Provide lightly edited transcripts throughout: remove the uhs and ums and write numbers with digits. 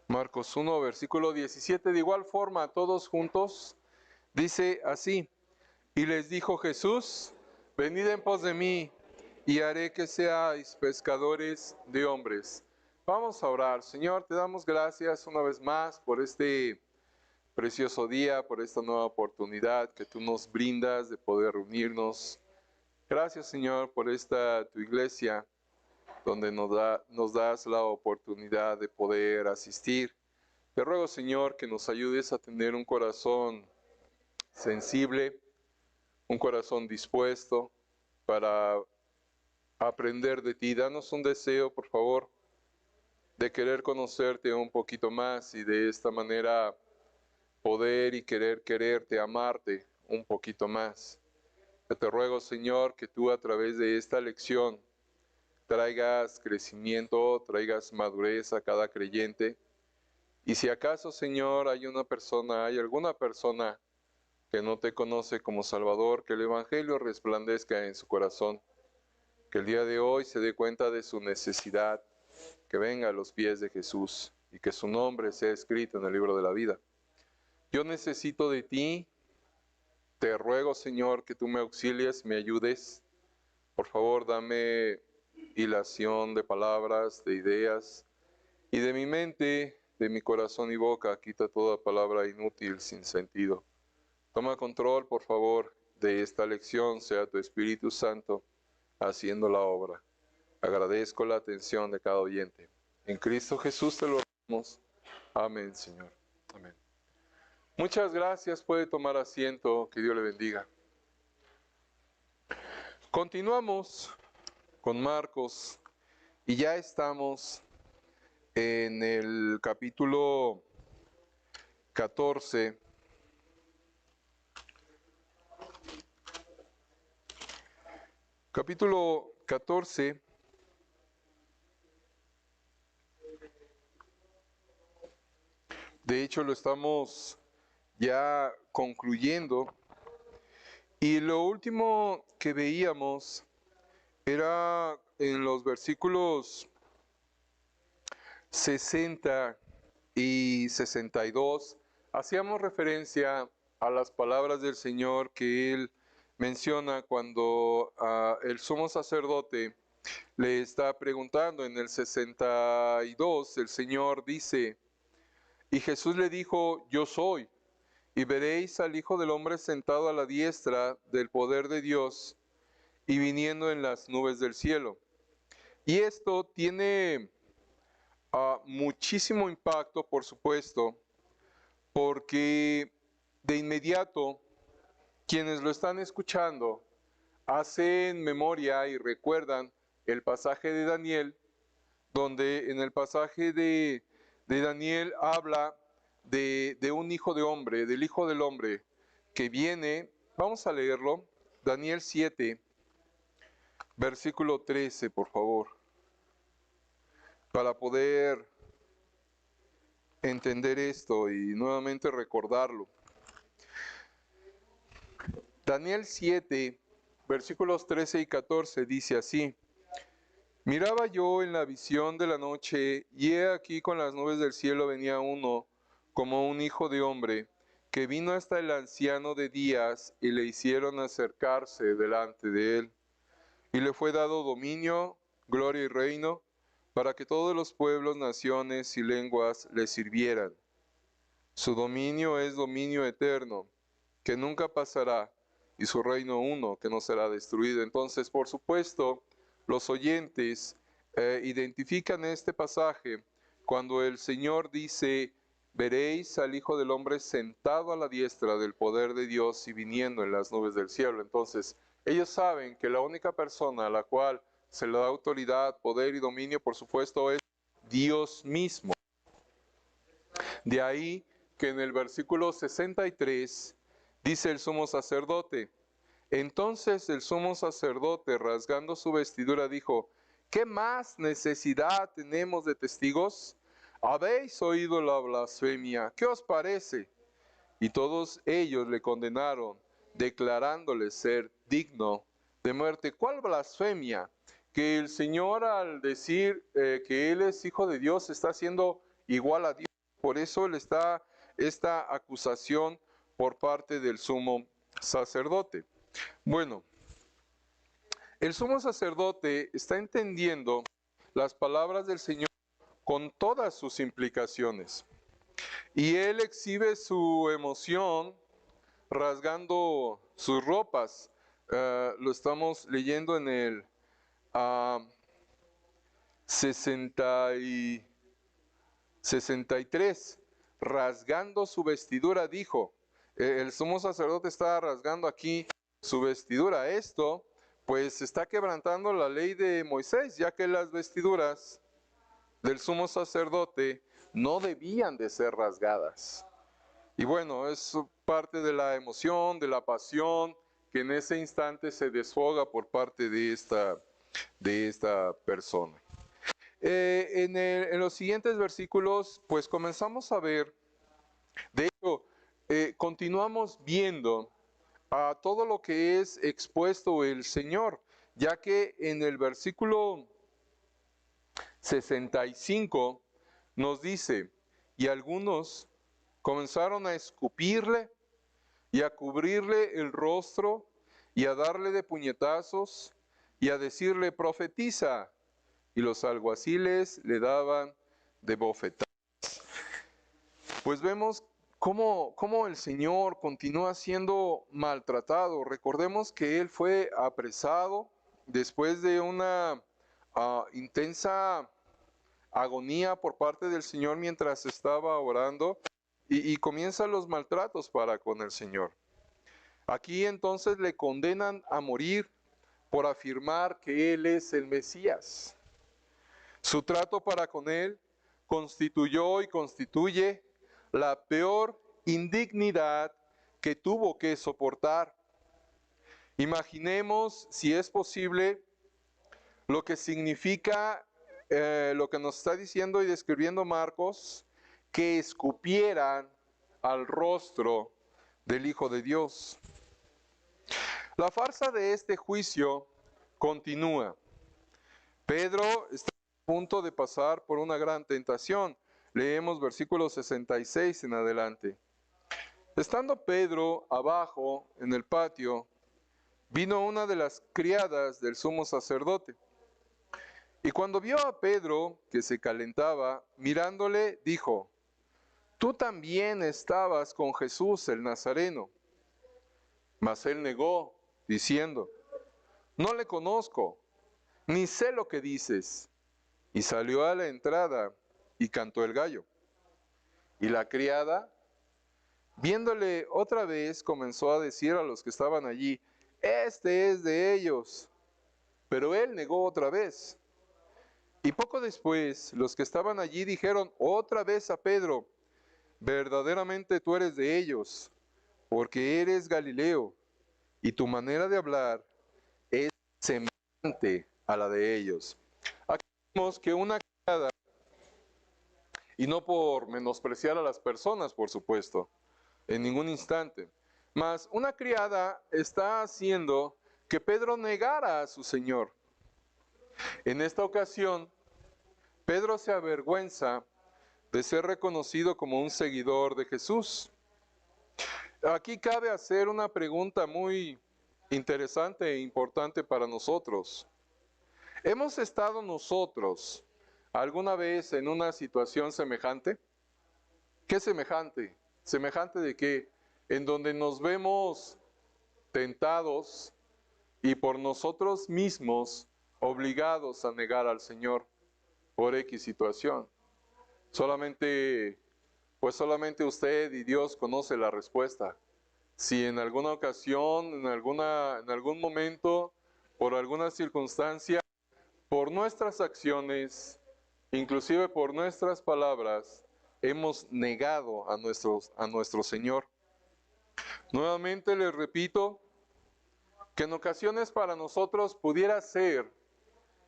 Marcos 1, versículo 17, de igual forma, todos juntos, dice así: y les dijo Jesús, venid en pos de mí, y haré que seáis pescadores de hombres. Vamos a orar. Señor, te damos gracias una vez más por este precioso día, por esta nueva oportunidad que tú nos brindas de poder reunirnos. Gracias, Señor, por esta tu iglesia, donde nos das la oportunidad de poder asistir. Te ruego, Señor, que nos ayudes a tener un corazón sensible, un corazón dispuesto para aprender de ti. Danos un deseo, por favor, de querer conocerte un poquito más y de esta manera poder y quererte, amarte un poquito más. Yo te ruego, Señor, que tú a través de esta lección traigas crecimiento, traigas madurez a cada creyente. Y si acaso, Señor, hay alguna persona que no te conoce como Salvador, que el Evangelio resplandezca en su corazón, que el día de hoy se dé cuenta de su necesidad, que venga a los pies de Jesús y que su nombre sea escrito en el libro de la vida. Yo necesito de ti, te ruego, Señor, que tú me auxilies, me ayudes. Por favor, dame hilación de palabras, de ideas, y de mi mente, de mi corazón y boca, quita toda palabra inútil, sin sentido. Toma control, por favor, de esta lección, sea tu Espíritu Santo haciendo la obra. Agradezco la atención de cada oyente. En Cristo Jesús te lo rogamos. Amén, Señor. Amén. Muchas gracias, puede tomar asiento, que Dios le bendiga. Continuamos con Marcos y ya estamos en el capítulo 14. Capítulo 14. De hecho, lo estamos ya concluyendo. Y lo último que veíamos era en los versículos 60 y 62. Hacíamos referencia a las palabras del Señor que Él menciona cuando el sumo sacerdote le está preguntando. En el 62, el Señor dice: y Jesús le dijo, yo soy, y veréis al Hijo del Hombre sentado a la diestra del poder de Dios y viniendo en las nubes del cielo. Y esto tiene muchísimo impacto, por supuesto, porque de inmediato quienes lo están escuchando hacen memoria y recuerdan el pasaje de Daniel, donde en el pasaje de Daniel habla de un hijo de hombre, del Hijo del Hombre, que viene. Vamos a leerlo, Daniel 7, versículo 13, por favor, para poder entender esto y nuevamente recordarlo. Daniel 7, versículos 13 y 14 dice así: miraba yo en la visión de la noche, y he aquí con las nubes del cielo venía uno como un hijo de hombre, que vino hasta el anciano de días, y le hicieron acercarse delante de él. Y le fue dado dominio, gloria y reino, para que todos los pueblos, naciones y lenguas le sirvieran. Su dominio es dominio eterno, que nunca pasará, y su reino uno, que no será destruido. Entonces, por supuesto, los oyentes identifican este pasaje cuando el Señor dice: veréis al Hijo del Hombre sentado a la diestra del poder de Dios y viniendo en las nubes del cielo. Entonces, ellos saben que la única persona a la cual se le da autoridad, poder y dominio, por supuesto, es Dios mismo. De ahí que en el versículo 63 dice el sumo sacerdote: entonces el sumo sacerdote, rasgando su vestidura, dijo: ¿qué más necesidad tenemos de testigos? ¿Habéis oído la blasfemia? ¿Qué os parece? Y todos ellos le condenaron, declarándole ser digno de muerte. ¿Cuál blasfemia? Que el Señor, al decir que Él es Hijo de Dios, está siendo igual a Dios. por eso le está esta acusación por parte del sumo sacerdote. Bueno, el sumo sacerdote está entendiendo las palabras del Señor con todas sus implicaciones. Y él exhibe su emoción rasgando sus ropas. Lo estamos leyendo en el 63. Rasgando su vestidura, dijo. El sumo sacerdote está rasgando aquí su vestidura. Esto, pues, está quebrantando la ley de Moisés, ya que las vestiduras del sumo sacerdote no debían de ser rasgadas. Y bueno, es parte de la emoción, de la pasión, que en ese instante se desfoga por parte de esta persona. En los siguientes versículos, pues comenzamos a ver, de hecho, continuamos viendo a todo lo que es expuesto el Señor, ya que en el versículo 65 nos dice, y algunos comenzaron a escupirle y a cubrirle el rostro y a darle de puñetazos y a decirle, profetiza. Y los alguaciles le daban de bofetadas. Pues vemos cómo el Señor continúa siendo maltratado. Recordemos que Él fue apresado después de una intensa agonía por parte del Señor mientras estaba orando y comienzan los maltratos para con el Señor. Aquí entonces le condenan a morir por afirmar que Él es el Mesías. Su trato para con Él constituyó y constituye la peor indignidad que tuvo que soportar. Imaginemos, si es posible, lo que significa lo que nos está diciendo y describiendo Marcos, que escupieran al rostro del Hijo de Dios. La farsa de este juicio continúa. Pedro está a punto de pasar por una gran tentación. Leemos versículo 66 en adelante. Estando Pedro abajo en el patio, vino una de las criadas del sumo sacerdote. Y cuando vio a Pedro que se calentaba, mirándole, dijo, tú también estabas con Jesús el Nazareno. Mas él negó, diciendo, no le conozco, ni sé lo que dices. Y salió a la entrada y cantó el gallo. Y la criada, viéndole otra vez, comenzó a decir a los que estaban allí, este es de ellos. Pero él negó otra vez. Y poco después, los que estaban allí dijeron otra vez a Pedro, verdaderamente tú eres de ellos, porque eres Galileo, y tu manera de hablar es semejante a la de ellos. Aquí vemos que una criada, y no por menospreciar a las personas, por supuesto, en ningún instante, mas una criada está haciendo que Pedro negara a su Señor. En esta ocasión, Pedro se avergüenza de ser reconocido como un seguidor de Jesús. Aquí cabe hacer una pregunta muy interesante e importante para nosotros. ¿Hemos estado nosotros alguna vez en una situación semejante? ¿Qué semejante? ¿Semejante de qué? En donde nos vemos tentados y por nosotros mismos obligados a negar al Señor por X situación. Solamente usted y Dios conoce la respuesta. Si en alguna ocasión, en algún momento, por alguna circunstancia, por nuestras acciones, inclusive por nuestras palabras, hemos negado a nuestro Señor. Nuevamente les repito que en ocasiones para nosotros pudiera ser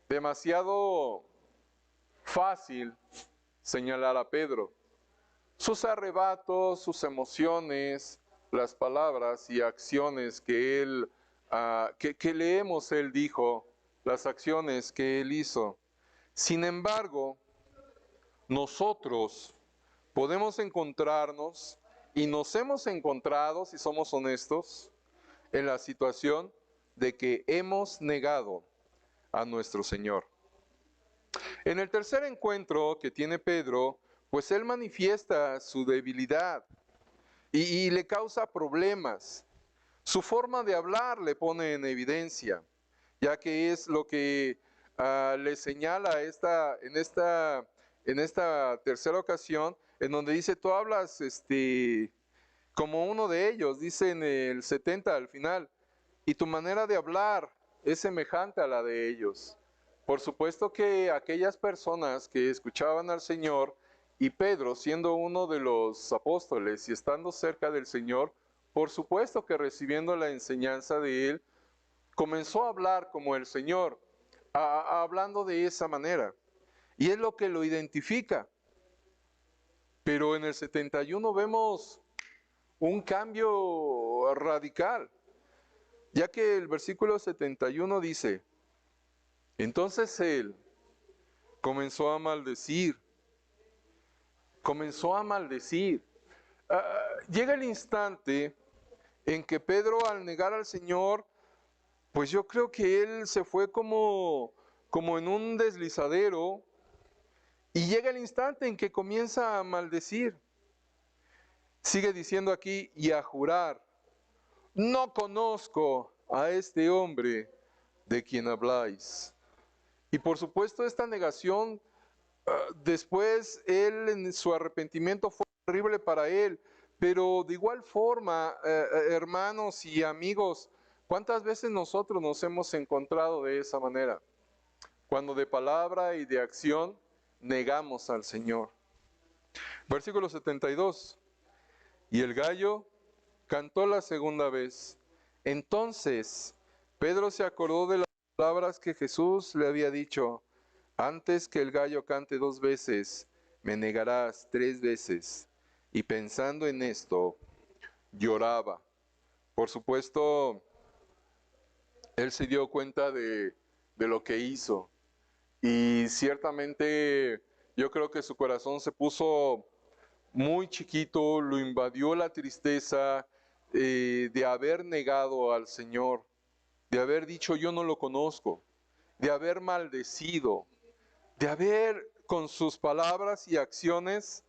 demasiado fácil señalar a Pedro. Sus arrebatos, sus emociones, las palabras y acciones que leemos él dijo, las acciones que él hizo. Sin embargo, nosotros podemos encontrarnos y nos hemos encontrado, si somos honestos, en la situación de que hemos negado a nuestro Señor. En el tercer encuentro que tiene Pedro, pues él manifiesta su debilidad y le causa problemas. Su forma de hablar le pone en evidencia, ya que es lo que le señala en esta tercera ocasión, en donde dice, tú hablas como uno de ellos, dice en el 70 al final, y tu manera de hablar es semejante a la de ellos. Por supuesto que aquellas personas que escuchaban al Señor y Pedro, siendo uno de los apóstoles y estando cerca del Señor, por supuesto que recibiendo la enseñanza de Él, comenzó a hablar como el Señor, hablando de esa manera. Y es lo que lo identifica. Pero en el 71 vemos un cambio radical, ya que el versículo 71 dice, entonces él comenzó a maldecir. Llega el instante en que Pedro, al negar al Señor, pues yo creo que él se fue como en un deslizadero, y llega el instante en que comienza a maldecir. Sigue diciendo aquí, y a jurar, no conozco a este hombre de quien habláis. Y por supuesto esta negación, después él en su arrepentimiento fue horrible para él, pero de igual forma, hermanos y amigos, ¿cuántas veces nosotros nos hemos encontrado de esa manera? Cuando de palabra y de acción negamos al Señor. Versículo 72. Y el gallo cantó la segunda vez. Entonces Pedro se acordó de las palabras que Jesús le había dicho, antes que el gallo cante 2 veces, me negarás 3 veces. Y pensando en esto, lloraba. Por supuesto, él se dio cuenta de lo que hizo. Y ciertamente yo creo que su corazón se puso muy chiquito, lo invadió la tristeza de haber negado al Señor, de haber dicho yo no lo conozco, de haber maldecido, de haber con sus palabras y acciones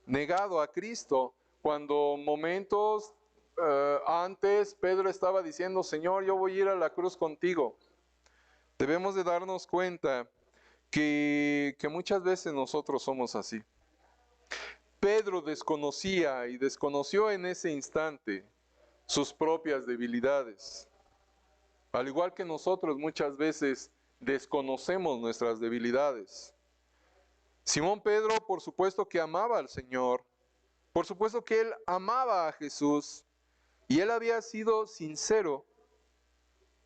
negado a Cristo, cuando momentos antes Pedro estaba diciendo, Señor, yo voy a ir a la cruz contigo. Debemos de darnos cuenta que muchas veces nosotros somos así. Pedro desconocía y desconoció en ese instante sus propias debilidades. Al igual que nosotros muchas veces desconocemos nuestras debilidades. Simón Pedro, por supuesto que amaba al Señor, por supuesto que él amaba a Jesús, y él había sido sincero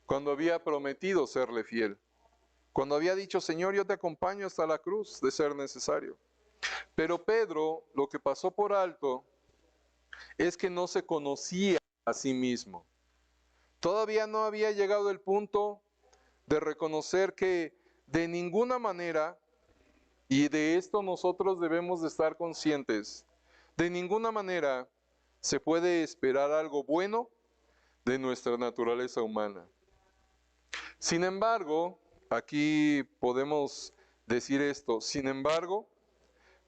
cuando había prometido serle fiel. Cuando había dicho, Señor, yo te acompaño hasta la cruz de ser necesario. Pero Pedro, lo que pasó por alto es que no se conocía a sí mismo. Todavía no había llegado el punto de reconocer que de ninguna manera, y de esto nosotros debemos de estar conscientes, de ninguna manera se puede esperar algo bueno de nuestra naturaleza humana. Sin embargo, aquí podemos decir esto, sin embargo,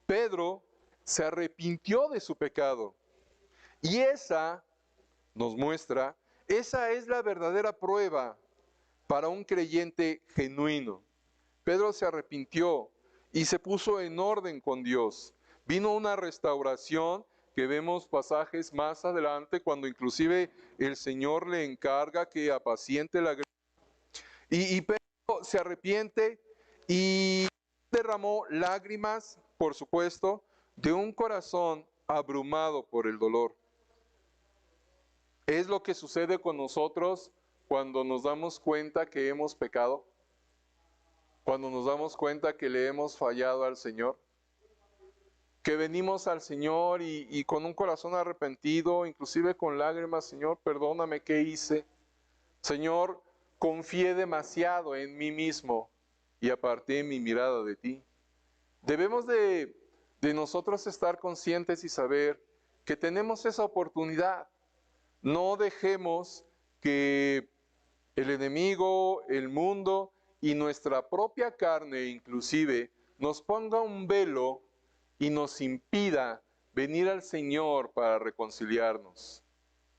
Pedro se arrepintió de su pecado. Y esa nos muestra, esa es la verdadera prueba para un creyente genuino. Pedro se arrepintió y se puso en orden con Dios. Vino una restauración que vemos pasajes más adelante cuando inclusive el Señor le encarga que apaciente la grey. Y Pedro se arrepiente y derramó lágrimas, por supuesto, de un corazón abrumado por el dolor. Es lo que sucede con nosotros cuando nos damos cuenta que hemos pecado, cuando nos damos cuenta que le hemos fallado al Señor, que venimos al Señor y con un corazón arrepentido, inclusive con lágrimas, Señor, perdóname, ¿qué hice? Señor, confié demasiado en mí mismo y aparté mi mirada de ti. Debemos de de nosotros estar conscientes y saber que tenemos esa oportunidad. No dejemos que el enemigo, el mundo y nuestra propia carne inclusive nos ponga un velo y nos impida venir al Señor para reconciliarnos.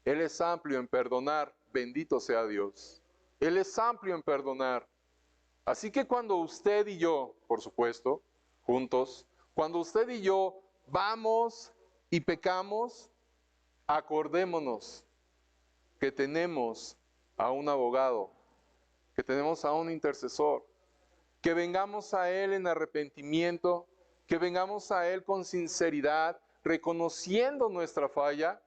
Él es amplio en perdonar, bendito sea Dios. Él es amplio en perdonar. Así que cuando usted y yo, por supuesto, juntos, cuando usted y yo vamos y pecamos, acordémonos que tenemos a un abogado, que tenemos a un intercesor, que vengamos a Él en arrepentimiento, que vengamos a Él con sinceridad, reconociendo nuestra falla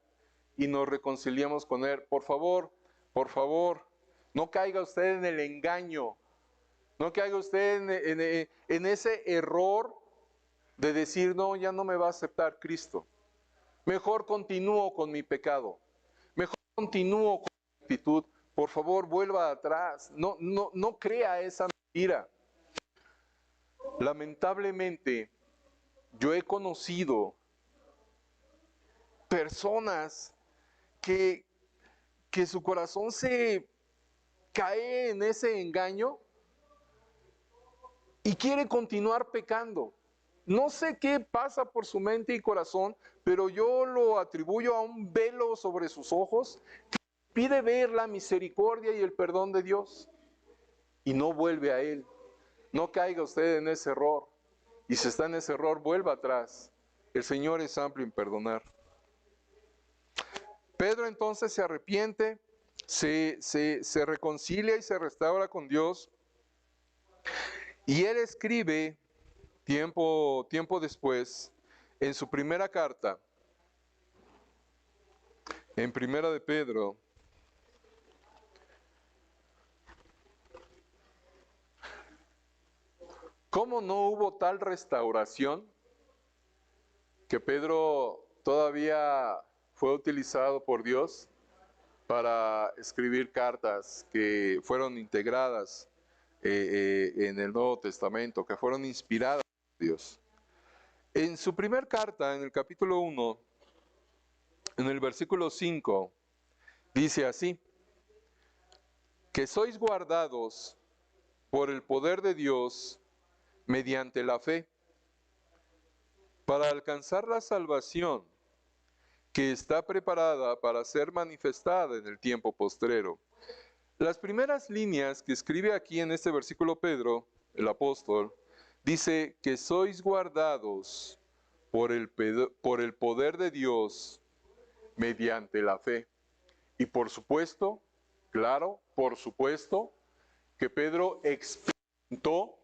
y nos reconciliemos con Él. Por favor, no caiga usted en el engaño, no caiga usted en ese error de decir, no, ya no me va a aceptar Cristo. Mejor continúo con mi pecado. Mejor continúo con mi actitud. Por favor, vuelva atrás. No crea esa mentira. Lamentablemente, yo he conocido personas que su corazón se cae en ese engaño y quiere continuar pecando. No sé qué pasa por su mente y corazón, pero yo lo atribuyo a un velo sobre sus ojos que pide ver la misericordia y el perdón de Dios y no vuelve a Él. No caiga usted en ese error. Y si está en ese error, vuelva atrás. El Señor es amplio en perdonar. Pedro entonces se arrepiente, se reconcilia y se restaura con Dios. Y él escribe tiempo después, en su primera carta, en Primera de Pedro, ¿cómo no hubo tal restauración que Pedro todavía fue utilizado por Dios para escribir cartas que fueron integradas en el Nuevo Testamento, que fueron inspiradas por Dios? En su primer carta, en el capítulo 1, en el versículo 5, dice así: que sois guardados por el poder de Dios mediante la fe, para alcanzar la salvación que está preparada para ser manifestada en el tiempo postrero. Las primeras líneas que escribe aquí en este versículo Pedro, el apóstol, dice que sois guardados por el poder de Dios mediante la fe. Y por supuesto, claro, por supuesto, que Pedro experimentó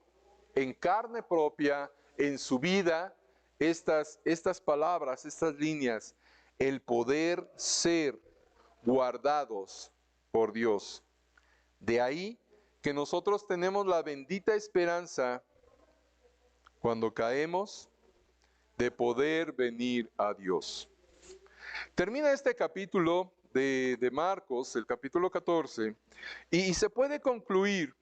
en carne propia, en su vida, estas palabras, estas líneas, el poder ser guardados por Dios. De ahí que nosotros tenemos la bendita esperanza, cuando caemos, de poder venir a Dios. Termina este capítulo de Marcos, el capítulo 14, y se puede concluir,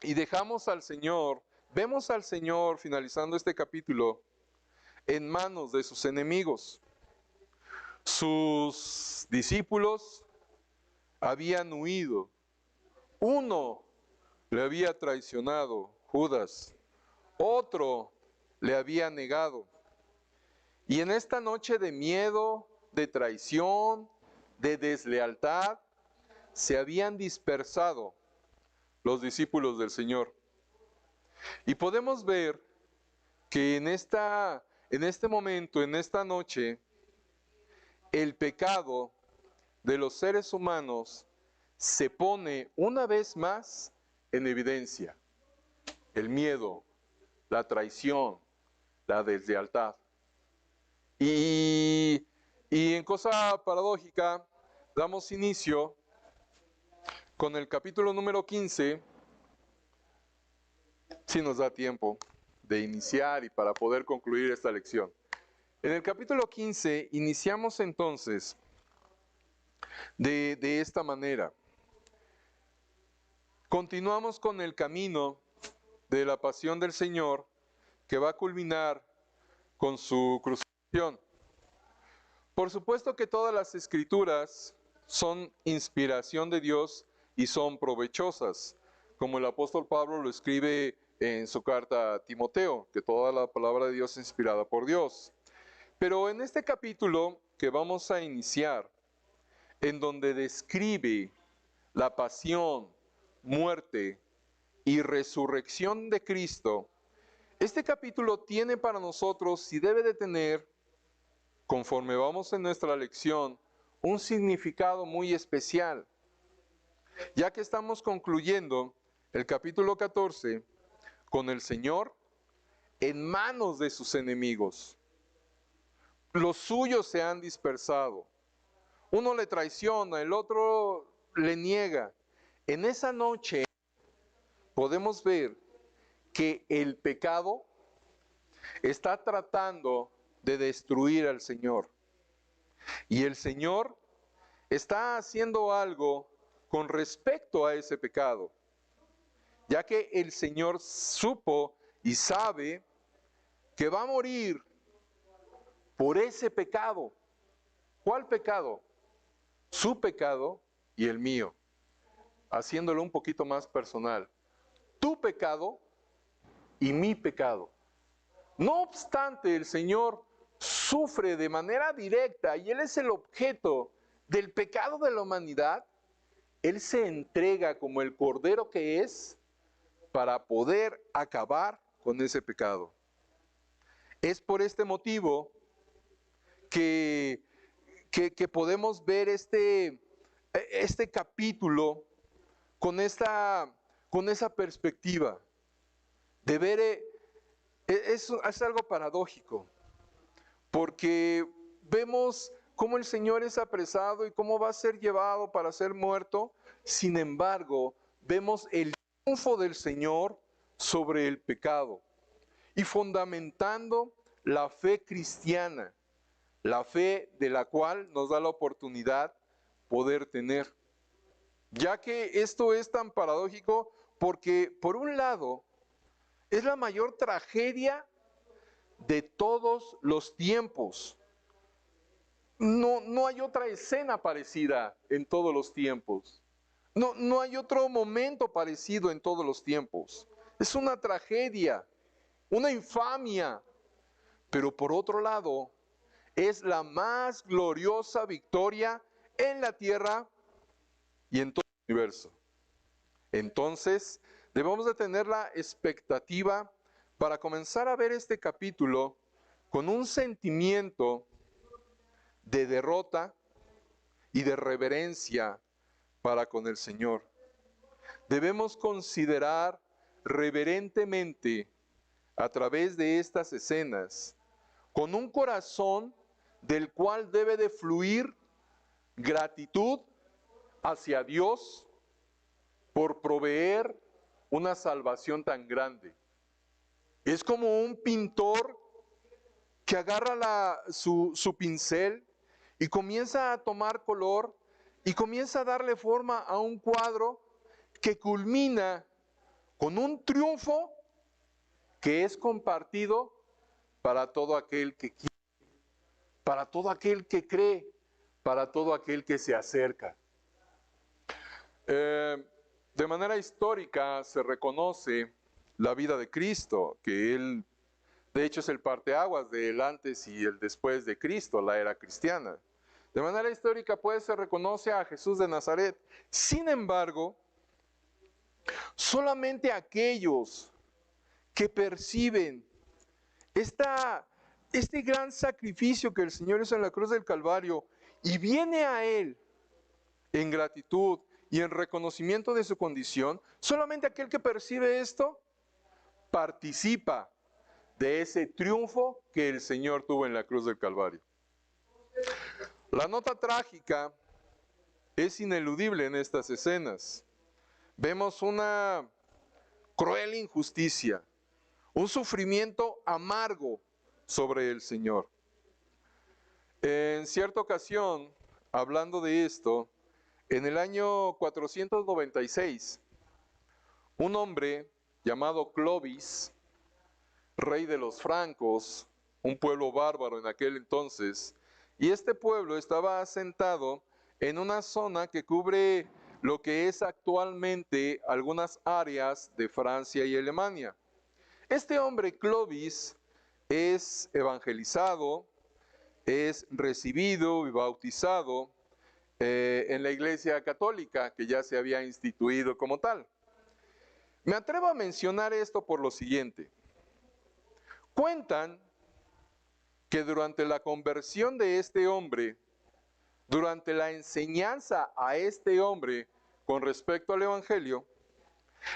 y dejamos al Señor, vemos al Señor finalizando este capítulo en manos de sus enemigos. Sus discípulos habían huido. Uno le había traicionado, Judas. Otro le había negado. Y en esta noche de miedo, de traición, de deslealtad, se habían dispersado los discípulos del Señor. Y podemos ver que en este momento, en esta noche, el pecado de los seres humanos se pone una vez más en evidencia. El miedo, la traición, la deslealtad. Y en cosa paradójica, damos inicio con el capítulo número 15, si nos da tiempo de iniciar y para poder concluir esta lección. En el capítulo 15 iniciamos entonces de esta manera. Continuamos con el camino de la pasión del Señor, que va a culminar con su crucifixión. Por supuesto que todas las escrituras son inspiración de Dios y son provechosas, como el apóstol Pablo lo escribe en su carta a Timoteo, que toda la palabra de Dios es inspirada por Dios. Pero en este capítulo que vamos a iniciar, en donde describe la pasión, muerte y resurrección de Cristo, este capítulo tiene para nosotros y debe de tener, conforme vamos en nuestra lección, un significado muy especial, ya que estamos concluyendo el capítulo 14 con el Señor en manos de sus enemigos. Los suyos se han dispersado. Uno le traiciona, el otro le niega. En esa noche podemos ver que el pecado está tratando de destruir al Señor. Y el Señor está haciendo algo con respecto a ese pecado, ya que el Señor supo y sabe que va a morir por ese pecado. ¿Cuál pecado? Su pecado y el mío. Haciéndolo un poquito más personal. Tu pecado y mi pecado. No obstante, el Señor sufre de manera directa y Él es el objeto del pecado de la humanidad. Él se entrega como el cordero que es para poder acabar con ese pecado. Es por este motivo que podemos ver este capítulo con esa perspectiva de ver, es algo paradójico, porque vemos cómo el Señor es apresado y cómo va a ser llevado para ser muerto. Sin embargo, vemos el triunfo del Señor sobre el pecado y fundamentando la fe cristiana, la fe de la cual nos da la oportunidad poder tener. Ya que esto es tan paradójico porque, por un lado, es la mayor tragedia de todos los tiempos. No hay otra escena parecida en todos los tiempos. No hay otro momento parecido en todos los tiempos. Es una tragedia, una infamia. Pero por otro lado, es la más gloriosa victoria en la tierra y en todo el universo. Entonces, debemos de tener la expectativa para comenzar a ver este capítulo con un sentimiento de derrota y de reverencia para con el Señor. Debemos considerar reverentemente a través de estas escenas, con un corazón del cual debe de fluir gratitud hacia Dios por proveer una salvación tan grande. Es como un pintor que agarra su pincel y comienza a tomar color y comienza a darle forma a un cuadro que culmina con un triunfo que es compartido para todo aquel que quiere, para todo aquel que cree, para todo aquel que se acerca. De manera histórica se reconoce la vida de Cristo, que Él, de hecho, es el parteaguas del antes y el después de Cristo, la era cristiana. De manera histórica, pues, se reconoce a Jesús de Nazaret. Sin embargo, solamente aquellos que perciben este gran sacrificio que el Señor hizo en la cruz del Calvario y viene a Él en gratitud y en reconocimiento de su condición, solamente aquel que percibe esto participa de ese triunfo que el Señor tuvo en la cruz del Calvario. La nota trágica es ineludible en estas escenas. Vemos una cruel injusticia, un sufrimiento amargo sobre el Señor. En cierta ocasión, hablando de esto, en el año 496, un hombre llamado Clovis, rey de los francos, un pueblo bárbaro en aquel entonces, y este pueblo estaba asentado en una zona que cubre lo que es actualmente algunas áreas de Francia y Alemania. Este hombre Clovis es evangelizado, es recibido y bautizado en la Iglesia Católica, que ya se había instituido como tal. Me atrevo a mencionar esto por lo siguiente. Cuentan que durante la conversión de este hombre, durante la enseñanza a este hombre con respecto al Evangelio,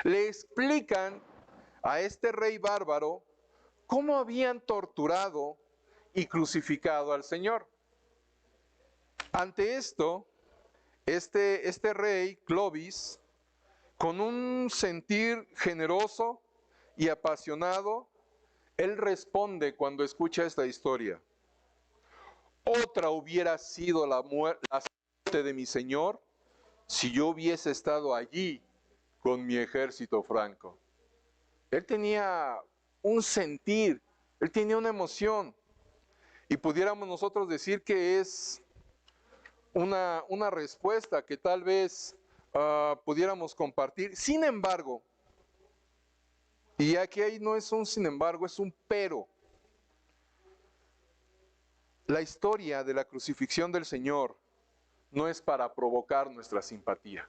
le explican a este rey bárbaro cómo habían torturado y crucificado al Señor. Ante esto, este rey, Clovis, con un sentir generoso y apasionado, él responde cuando escucha esta historia. Otra hubiera sido la muerte de mi Señor si yo hubiese estado allí con mi ejército franco. Él tenía un sentir, él tenía una emoción, y pudiéramos nosotros decir que es una respuesta que tal vez pudiéramos compartir. Sin embargo, y aquí ahí no es un sin embargo, es un pero. La historia de la crucifixión del Señor no es para provocar nuestra simpatía.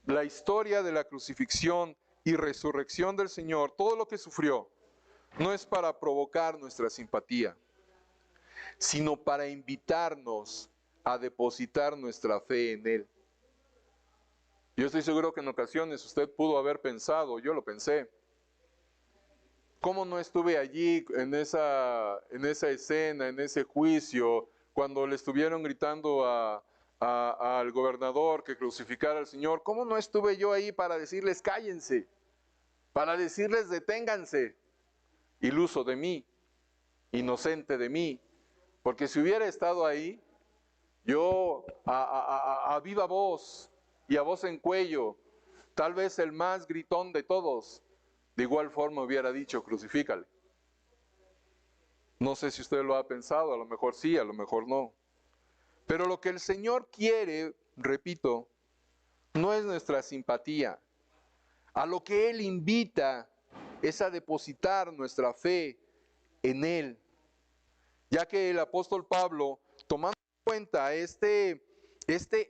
La historia de la crucifixión y resurrección del Señor, todo lo que sufrió, no es para provocar nuestra simpatía, sino para invitarnos a depositar nuestra fe en Él. Yo estoy seguro que en ocasiones usted pudo haber pensado, yo lo pensé, ¿cómo no estuve allí en esa escena, en ese juicio, cuando le estuvieron gritando al gobernador que crucificara al Señor? ¿Cómo no estuve yo ahí para decirles cállense, para decirles deténganse? Iluso de mí, inocente de mí, porque si hubiera estado ahí, yo a viva voz y a voz en cuello, tal vez el más gritón de todos, de igual forma hubiera dicho, crucifícale. No sé si usted lo ha pensado, a lo mejor sí, a lo mejor no. Pero lo que el Señor quiere, repito, no es nuestra simpatía. A lo que Él invita es a depositar nuestra fe en Él. Ya que el apóstol Pablo, tomando en cuenta este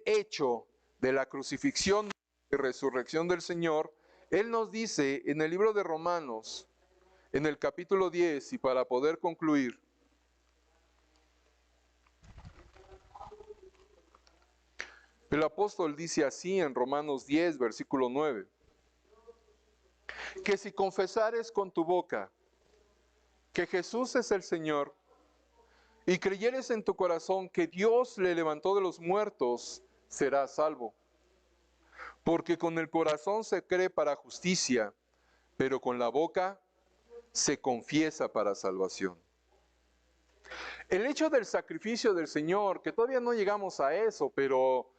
hecho de la crucifixión y resurrección del Señor, Él nos dice en el libro de Romanos, en el capítulo 10, y para poder concluir, el apóstol dice así en Romanos 10, versículo 9, que si confesares con tu boca que Jesús es el Señor, y creyeres en tu corazón que Dios le levantó de los muertos, serás salvo. Porque con el corazón se cree para justicia, pero con la boca se confiesa para salvación. El hecho del sacrificio del Señor, que todavía no llegamos a eso, pero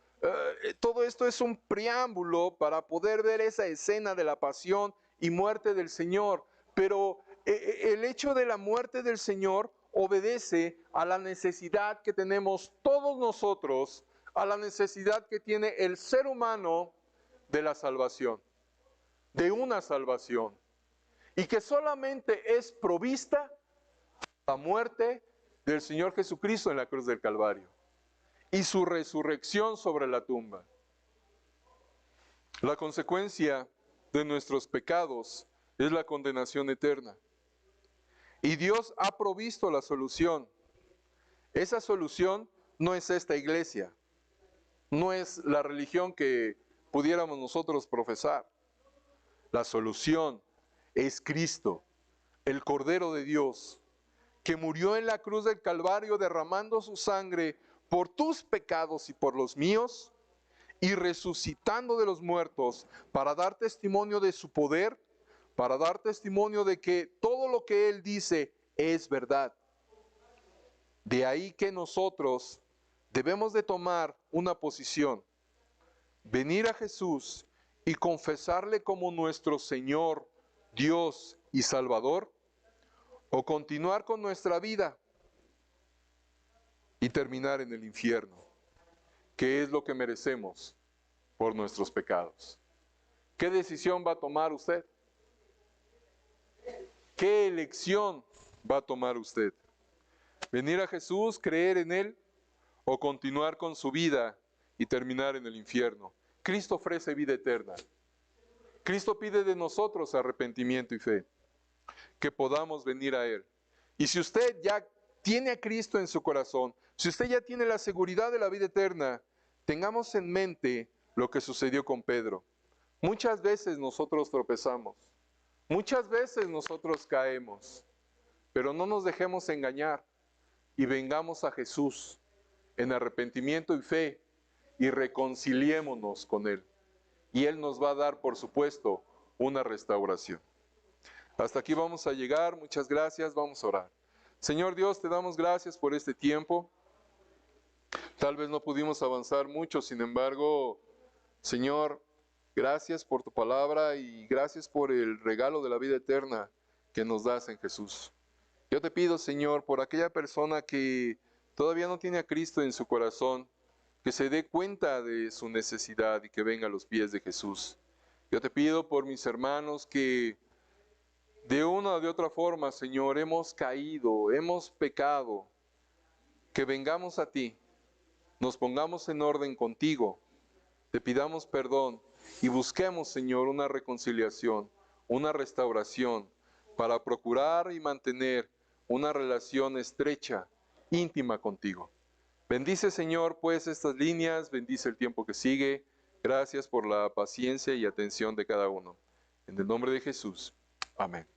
todo esto es un preámbulo para poder ver esa escena de la pasión y muerte del Señor. Pero el hecho de la muerte del Señor obedece a la necesidad que tenemos todos nosotros, a la necesidad que tiene el ser humano de la salvación, de una salvación, y que solamente es provista la muerte del Señor Jesucristo en la cruz del Calvario y su resurrección sobre la tumba. La consecuencia de nuestros pecados es la condenación eterna. Y Dios ha provisto la solución. Esa solución no es esta iglesia, no es la religión que pudiéramos nosotros profesar. La solución es Cristo, el Cordero de Dios, que murió en la cruz del Calvario derramando su sangre por tus pecados y por los míos, y resucitando de los muertos para dar testimonio de su poder, para dar testimonio de que todo lo que Él dice es verdad. De ahí que nosotros debemos de tomar una posición, venir a Jesús y confesarle como nuestro Señor, Dios y Salvador, o continuar con nuestra vida y terminar en el infierno, que es lo que merecemos por nuestros pecados. ¿Qué decisión va a tomar usted? ¿Qué elección va a tomar usted? ¿Venir a Jesús, creer en Él, o continuar con su vida y terminar en el infierno? Cristo ofrece vida eterna. Cristo pide de nosotros arrepentimiento y fe, que podamos venir a Él. Y si usted ya tiene a Cristo en su corazón, si usted ya tiene la seguridad de la vida eterna, tengamos en mente lo que sucedió con Pedro. Muchas veces nosotros tropezamos, muchas veces nosotros caemos, pero no nos dejemos engañar y vengamos a Jesús en arrepentimiento y fe y reconciliémonos con Él. Y Él nos va a dar, por supuesto, una restauración. Hasta aquí vamos a llegar. Muchas gracias. Vamos a orar. Señor Dios, te damos gracias por este tiempo. Tal vez no pudimos avanzar mucho, sin embargo, Señor, gracias por tu palabra y gracias por el regalo de la vida eterna que nos das en Jesús. Yo te pido, Señor, por aquella persona que todavía no tiene a Cristo en su corazón, que se dé cuenta de su necesidad y que venga a los pies de Jesús. Yo te pido por mis hermanos que de una o de otra forma, Señor, hemos caído, hemos pecado, que vengamos a ti, nos pongamos en orden contigo, te pidamos perdón y busquemos, Señor, una reconciliación, una restauración, para procurar y mantener una relación estrecha, íntima contigo. Bendice, Señor, pues estas líneas, bendice el tiempo que sigue. Gracias por la paciencia y atención de cada uno. En el nombre de Jesús. Amén.